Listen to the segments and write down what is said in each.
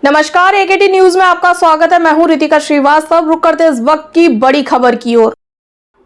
नमस्कार, एकेटी न्यूज में आपका स्वागत है। मैं हूं रितिका श्रीवास्तव। रुक करते इस वक्त की बड़ी खबर की ओर।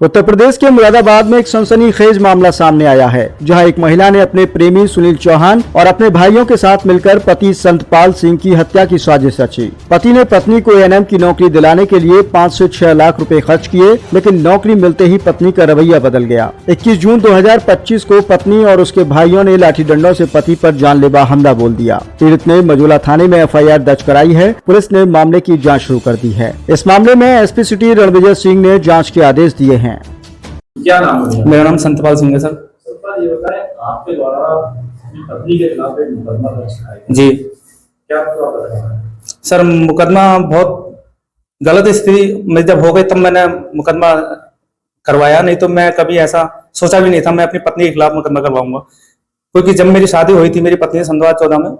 उत्तर प्रदेश के मुरादाबाद में एक सनसनीखेज मामला सामने आया है, जहां एक महिला ने अपने प्रेमी सुनील चौहान और अपने भाइयों के साथ मिलकर पति संतपाल सिंह की हत्या की साजिश रची। पति ने पत्नी को एएनएम की नौकरी दिलाने के लिए 5 से 6 लाख रुपए खर्च किए, लेकिन नौकरी मिलते ही पत्नी का रवैया बदल गया। 21 जून 2025 को पत्नी और उसके भाइयों ने लाठी डंडों से पति पर जानलेवा हमला बोल दिया। पीड़ित ने मजूला थाने में FIR दर्ज कराई है। पुलिस ने मामले की जाँच शुरू कर दी है। इस मामले में SP सिटी रणविजय सिंह ने जाँच के आदेश दिए हैं। क्या नाम है? मेरा नाम संतपाल सिंह है सर। संतपाल, ये बताएं, आपके द्वारा अपनी पत्नी के खिलाफ एक मुकदमा दर्ज कराया गया। जी क्या पूरा बताना है? सर, मुकदमा बहुत गलत स्थिति में जब हो गई तब मैंने मुकदमा करवाया, नहीं तो मैं कभी ऐसा सोचा भी नहीं था मैं अपनी पत्नी के खिलाफ मुकदमा करवाऊंगा। क्योंकि जब मेरी शादी हुई थी मेरी पत्नी से सन 2014 में,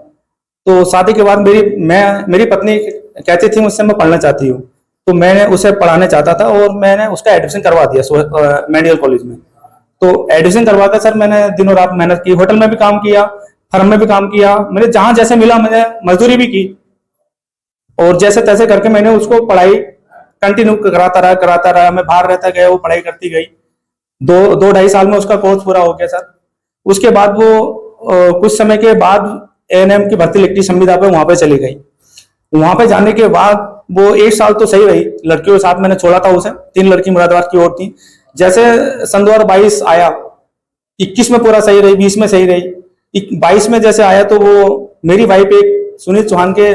तो शादी के बाद मेरी पत्नी कहती थी मुझसे मैं पढ़ना चाहती हूँ, तो मैंने उसे पढ़ाने चाहता था और मैंने उसका एडमिशन करवा दिया मेडिकल कॉलेज में। तो एडमिशन करवाकर सर मैंने दिनों रात मेहनत की, होटल में भी काम किया, फर्म में भी काम किया, मैंने जहां जैसे मिला मैंने मजदूरी भी की और जैसे तैसे करके मैंने उसको पढ़ाई कंटिन्यू कराता रहा। मैं बाहर रहता गया, वो पढ़ाई करती गई। 2-2.5 साल में उसका कोर्स पूरा हो गया सर। उसके बाद वो कुछ समय के बाद ANM की भर्ती लिखी संविदा पे, वहां पे चली गई। वहां पे जाने के बाद वो 1 साल तो सही रही, लड़कियों के साथ मैंने छोड़ा था उसे। 3 लड़की मुरादाबाद की और थी। जैसे सन 2022 आया, 21 में पूरा सही रही, 20 में सही रही, 22 में जैसे आया तो वो मेरी वाइफ एक सुनील चौहान के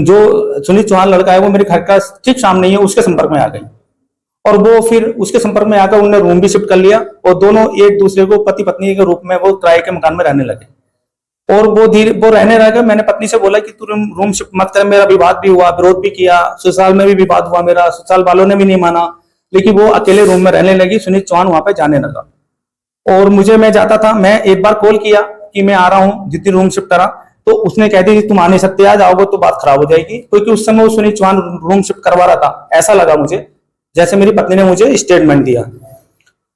जो सुनील चौहान लड़का है वो मेरे घर का ठीक सामने ही है, उसके संपर्क में आ गई और वो फिर उसके संपर्क में आकर उन्होंने रूम भी शिफ्ट कर लिया और दोनों एक दूसरे को पति पत्नी के रूप में वो किराए के मकान में रहने लगे। और वो रहने लगे। मैंने पत्नी से बोला कि तू रूम शिफ्ट मत कर। मेरा विवाद भी हुआ, विरोध भी किया, ससुराल में भी विवाद हुआ मेरा, ससुराल वालों ने भी नहीं माना, लेकिन वो अकेले रूम में रहने लगी। सुनील चौहान वहां पे जाने लगा और मैं जाता था। मैं एक बार कॉल किया कि मैं आ रहा हूँ, जितनी रूम शिफ्ट करा, तो उसने कह दी तुम आ नहीं सकते, आज आओगे तो बात खराब हो जाएगी। क्योंकि उस समय वो सुनील चौहान रूम शिफ्ट करवा रहा था, ऐसा लगा मुझे, जैसे मेरी पत्नी ने मुझे स्टेटमेंट दिया।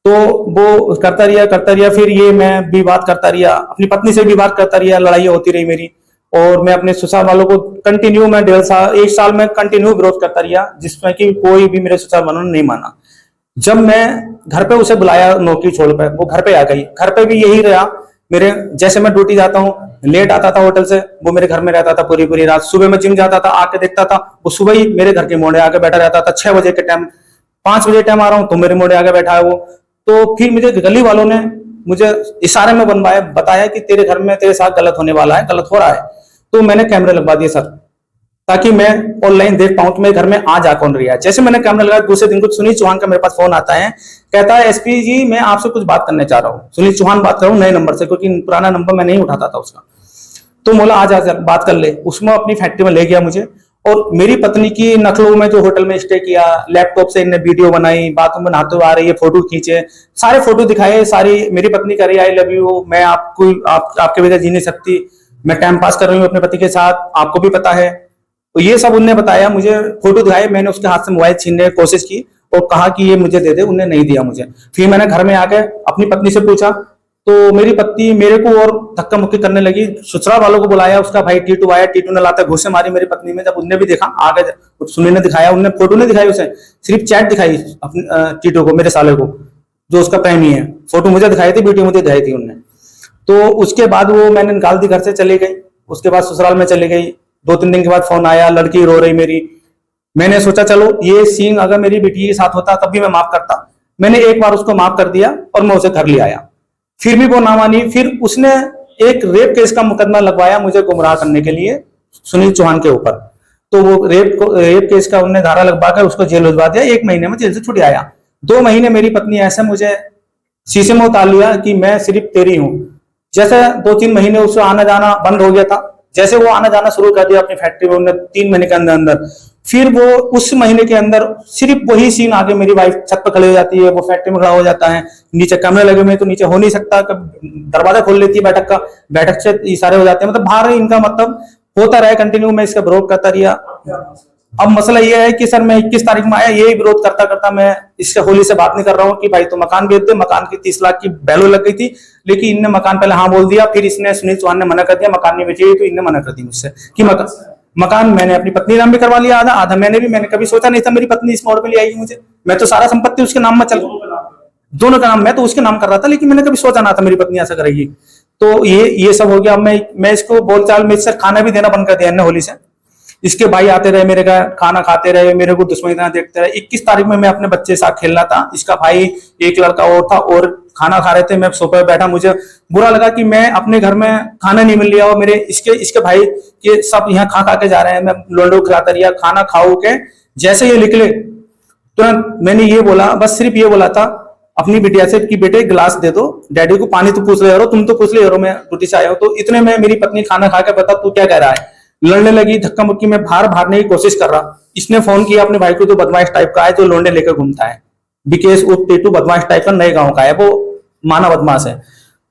तो वो करता रिया। फिर ये मैं विवाद करता रिया, अपनी पत्नी से विवाद करता रिया, लड़ाई होती रही मेरी। और मैं अपने ससुराल वालों को कंटिन्यू, मैं 1 साल में कंटिन्यू विरोध करता रिया, जिसमें कि कोई भी मेरे ससुराल वालों ने नहीं माना। जब मैं घर पे उसे बुलाया नौकरी छोड़कर, वो घर पे आ गई। घर पे भी यही रहा मेरे। जैसे मैं ड्यूटी जाता हूँ, लेट आता था होटल से, वो मेरे घर में रहता था पूरी रात। सुबह मैं जिम जाता था, आके देखता था वो सुबह ही मेरे घर के मोड़े आके बैठा रहता था। 6 बजे के टाइम, 5 बजे टाइम आ रहा हूँ तो मेरे मोड़े आके बैठा है वो। तो फिर मुझे गली वालों ने मुझे इशारे में बताया कि तेरे घर में तेरे साथ गलत होने वाला है, गलत हो रहा है। तो मैंने कैमरे लगवा दिए सर, ताकि मैं ऑनलाइन देख पाऊं कि मेरे घर में आ जा कौन रहा है। जैसे मैंने कैमरा लगाया, दूसरे दिन कुछ सुनील चौहान का मेरे पास फोन आता है, कहता है SP जी मैं आपसे कुछ बात करना चाह रहा हूँ। सुनील चौहान बात कर रहा हूँ नए नंबर से, क्योंकि पुराना नंबर मैं नहीं उठाता था उसका। तो बोला आ जा बात कर ले। उसमें अपनी फैक्ट्री में ले गया मुझे और मेरी पत्नी की लखनऊ में जो होटल में स्टे किया, लैपटॉप से इन्हें वीडियो बनाई, बाथरूम में नहाते हुए आ रही है, फोटो खींचे, सारे फोटो दिखाए। सारी मेरी पत्नी कह रही आई लव यू, मैं आपके बगैर जी नहीं सकती, मैं टाइम पास कर रही हूँ अपने पति के साथ, आपको भी पता है। तो ये सब उनने बताया, मुझे फोटो दिखाए। मैंने उसके हाथ से मोबाइल छीनने की कोशिश की और कहा कि ये मुझे दे दे, उन्हें नहीं दिया मुझे। फिर मैंने घर में आके अपनी पत्नी से पूछा तो मेरी पत्नी मेरे को और धक्का मुक्की करने लगी। ससुराल वालों को बुलाया, उसका भाई टीटू आया, टीटू ने लाता घुसे मारी मेरी पत्नी में। जब उनने भी देखा आगे, सुनील ने दिखाया, उनने फोटो नहीं दिखाई उसे, सिर्फ चैट दिखाई अपने टीटू को, मेरे साले को, जो उसका प्रेमी है। फोटो मुझे दिखाई थी, वीडियो मुझे दिखाई थी उनने। तो उसके बाद वो मैंने निकाल दी, घर से चली गई। उसके बाद ससुराल में चली गई। 2-3 दिन के बाद फोन आया, लड़की रो रही मेरी। मैंने सोचा चलो ये सीन अगर मेरी बेटी के साथ होता तब भी मैं माफ करता। मैंने एक बार उसको माफ कर दिया और मैं उसे घर ले आया। फिर भी वो ना मानी। फिर उसने एक रेप केस का मुकदमा लगवाया मुझे गुमराह करने के लिए सुनील चौहान के ऊपर। तो वो रेप केस का उन्होंने धारा लगवा कर उसको जेल भिजवा दिया। 1 महीने में जेल से छूट आया। 2 महीने मेरी पत्नी ऐसे मुझे शीशे में उतार लिया कि मैं सिर्फ तेरी हूं। जैसे 2-3 महीने उससे आना जाना बंद हो गया था। जैसे वो आना जाना शुरू कर दिया अपनी फैक्ट्री में, उन्होंने 3 महीने के अंदर फिर वो उस महीने के अंदर सिर्फ वही सीन आगे मेरी वाइफ छत पर खड़ी हो जाती है, वो फैक्ट्री में खड़ा हो जाता है, नीचे कैमरे लगे हुए तो नीचे हो नहीं सकता, दरवाजा खोल लेती है बैठक का, बैठक से इशारे हो जाते हैं। मतलब बाहर इनका मतलब होता रहा कंटिन्यू। मैं इसका विरोध करता रिया। अब मसला ये है कि सर मैं 21 तारीख में आया, यही विरोध करता करता मैं इससे होली से बात नहीं कर रहा हूँ कि भाई तो मकान बेच दे, मकान की 30 लाख की वैल्यू लग गई थी, लेकिन इनने मकान पहले हाँ बोल दिया, फिर इसने सुनील चौहान ने मना कर दिया मकान नहीं बेचिए, तो इनने मना कर दी मुझसे कि मकान मैंने अपनी पत्नी नाम भी करवा लिया, आधा आधा मैंने कभी सोचा नहीं था मेरी पत्नी इस मोड़ पे ले आएगी मुझे, मैं तो सारा संपत्ति उसके नाम में दोनों का नाम मैं तो उसके नाम कर रहा था, लेकिन मैंने कभी सोचा ना था मेरी पत्नी ऐसा करेगी। तो ये सब हो गया। मैं इसको बोलचाल में इससे खाना भी देना बंद कर दिया होली से। इसके भाई आते रहे मेरे का खाना खाते रहे, मेरे को दुश्मनी तरह देखते रहे। 21 तारीख में मैं अपने बच्चे के साथ खेलना था, इसका भाई एक लड़का और था और खाना खा रहे थे, मैं सोफे पे बैठा, मुझे बुरा लगा कि मैं अपने घर में खाना नहीं मिल रहा और मेरे इसके भाई के सब यहाँ खा के जा रहे हैं, मैं लोंडो खिलाता रहा, खाना खाओ के जैसे ये निकले तुरंत मैंने ये बोला, बस सिर्फ ये बोला था अपनी बिटिया से कि बेटे गिलास दे दो, डैडी को पानी तो पूछ ले रहो, तुम तो पूछ ले रहो, मैं ड्यूटी से आया हूँ। तो इतने में मेरी पत्नी खाना खा के बता तू क्या कह रहा है, लड़ने लगी, धक्का मुक्की में भागने की कोशिश कर रहा। इसने फोन किया अपने भाई को जो बदमाश टाइप का है, जो लोंडे लेकर घूमता है, विकेश उर्फ टेटू, बदमाश टाइप का, नए गांव का है, वो माना बदमाश है।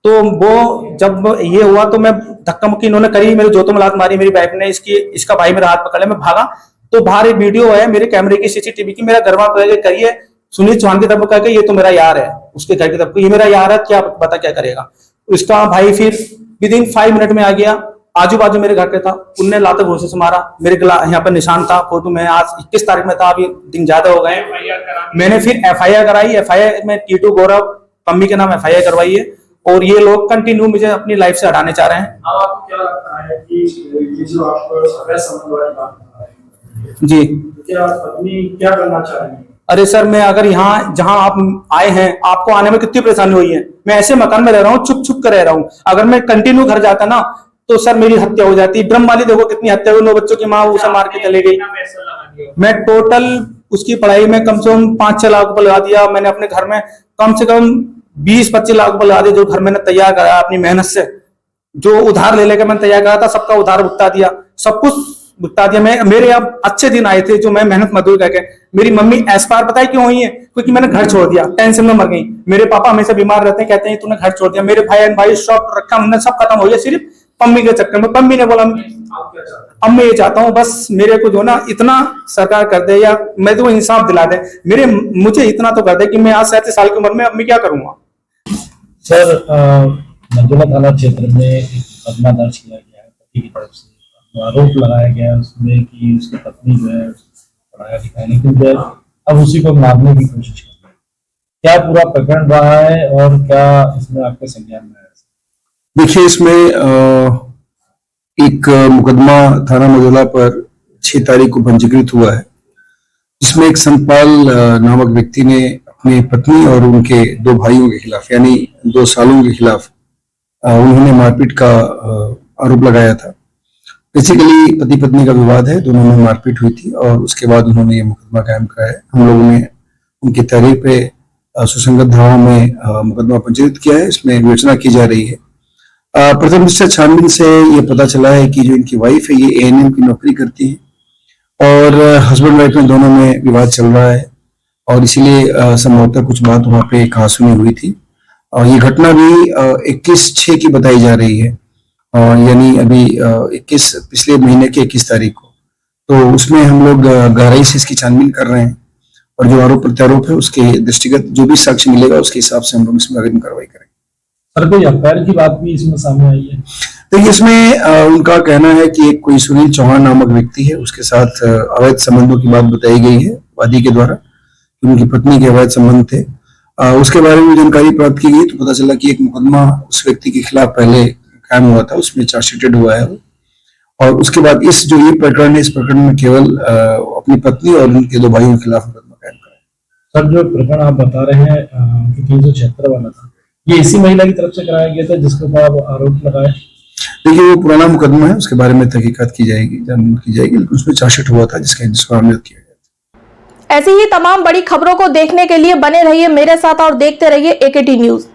तो वो जब ये हुआ तो मैं धक्का मुक्की इन्होंने करी, मेरे जोतों में लात मारी, मेरी वाइफ ने इसका भाई मेरा हाथ पकड़ लिया, मैं भागा तो बाहर एक वीडियो है मेरे कैमरे की सीसीटीवी की, मेरा घर वहां करिए सुनील चौहान की तरफ कह ये तो मेरा यार है, उसके घर की तरफ ये मेरा यार है, क्या पता क्या करेगा। उसका भाई फिर विदिन 5 मिनट में आ गया, आजू बाजू मेरे घर पे था, उनने लाते भूसे से मारा, मेरे गला यहाँ पर निशान था, फोटो में आज 21 तारीख में था, अभी दिन ज्यादा हो गए। मैंने फिर FIR कराई, FIR में टीटू गौरव पम्मी के नाम FIR करवाई है और ये लोग कंटिन्यू मुझे अपनी लाइफ से हटाने चाह रहे हैं। अब आपको क्या लगता है कि ये जो आपको अवैध संबंध वाली बात जी, क्या पत्नी क्या करना चाहेंगे? अरे सर मैं अगर यहाँ जहां आप आए हैं, आपको आने में कितनी परेशानी हुई है, मैं ऐसे मकान में रह रहा हूँ, छुप कर रह रहा हूँ, अगर मैं कंटिन्यू घर जाता ना तो सर मेरी हत्या हो जाती। ब्रह्म वाली देखो कितनी हत्या हुई, 9 बच्चों की माँ उसे मार के चले गई। मैं टोटल उसकी पढ़ाई में कम से कम 5-6 लाख रुपए लगा दिया, मैंने अपने घर में कम से कम 20-25 लाख रुपए लगा दिया, जो घर मैंने तैयार कराया अपनी मेहनत से, जो उधार ले लेकर मैंने तैयार करा था, सबका उधार भुगता दिया, सब कुछ भुगता दिया। मेरे अब अच्छे दिन आए थे जो मैं मेहनत मजदूर करके। मेरी मम्मी एक्सपायर पता है क्यों हुई है, क्योंकि मैंने घर छोड़ दिया, टेंशन में मर गई। मेरे पापा हमेशा बीमार रहते हैं, कहते हैं तूने घर छोड़ दिया। मेरे भाई शॉप रखा हमने, सब खत्म हो गया सिर्फ पम्मी के चक्कर में। पम्मी ने बोला अब मैं ये चाहता हूँ बस मेरे को जो ना इतना सरकार कर दे, या मैं तो इंसाफ दिला दे, मुझे इतना तो कर दे कि मैं आज 37 साल की उम्र में अब मैं क्या करूंगा। सर मंजुला थाना क्षेत्र में एक मुकदमा दर्ज किया गया है पति की तरफ से, तो आरोप लगाया गया है उसमें कि उसकी पत्नी जो है पढ़ाया लिखाया, लेकिन जो अब उसी को मारने की कोशिश कर रही है। क्या पूरा प्रकरण रहा है और क्या इसमें आपके संज्ञान में है? देखिए, इसमें एक मुकदमा थाना मंजुला पर 6 तारीख को पंजीकृत हुआ है, जिसमें एक संतपाल नामक व्यक्ति ने अपनी पत्नी और उनके 2 भाइयों के खिलाफ, यानी 2 सालों के खिलाफ उन्होंने मारपीट का आरोप लगाया था। बेसिकली पति पत्नी का विवाद है, दोनों में मारपीट हुई थी और उसके बाद उन्होंने ये मुकदमा कायम कराया है। हम लोगों ने उनकी तहरीर पे सुसंगत धाराओं में मुकदमा पंजीकृत किया है। इसमें विवेचना की जा रही है। प्रथम दृष्टया छानबीन से ये पता चला है कि जो इनकी वाइफ है ये ANM की नौकरी करती है और हस्बैंड वाइफ में दोनों में विवाद चल रहा है और इसीलिए संभवतः कुछ बात वहां पे कहासुनी हुई थी। और ये घटना भी 21/6 की बताई जा रही है, यानी अभी 21 पिछले महीने के 21 तारीख को। तो उसमें हम लोग गहराई से इसकी छानबीन कर रहे हैं और जो आरोप प्रत्यारोप है उसके दृष्टिगत जो भी साक्ष्य मिलेगा उसके हिसाब से हम लोग इसमें अग्रिम कार्रवाई करेंगे। सर कोई अफेयर की बात भी इसमें सामने आई है? देखिए, इसमें उनका कहना है कि एक कोई सुनील चौहान नामक व्यक्ति है, उसके साथ अवैध संबंधों की बात बताई गई है वादी के द्वारा, उनकी पत्नी के अवैध संबंध थे। उसके बारे में जानकारी प्राप्त की गई तो पता चला कि एक मुकदमा उस व्यक्ति के खिलाफ पहले कायम हुआ था, उसमें चार्जशीटेड हुआ है और उसके बाद इस जो ये प्रकरण है, इस प्रकरण में केवल अपनी पत्नी और उनके 2 भाइयों के खिलाफ मुकदमा कायम कराया। सर जो प्रकरण आप बता रहे हैं 376 वाला था, ये इसी महिला की तरफ से कराया गया था जिसके ऊपर आप आरोप लगाए? देखिए, वो पुराना मुकदमा है, उसके बारे में तहकीकात की जाएगी, जानबीन की जाएगी, लेकिन उसमें चार्जशीट हुआ था जिसको आमद किया गया। ऐसी ही तमाम बड़ी खबरों को देखने के लिए बने रहिए मेरे साथ और देखते रहिए AKT न्यूज।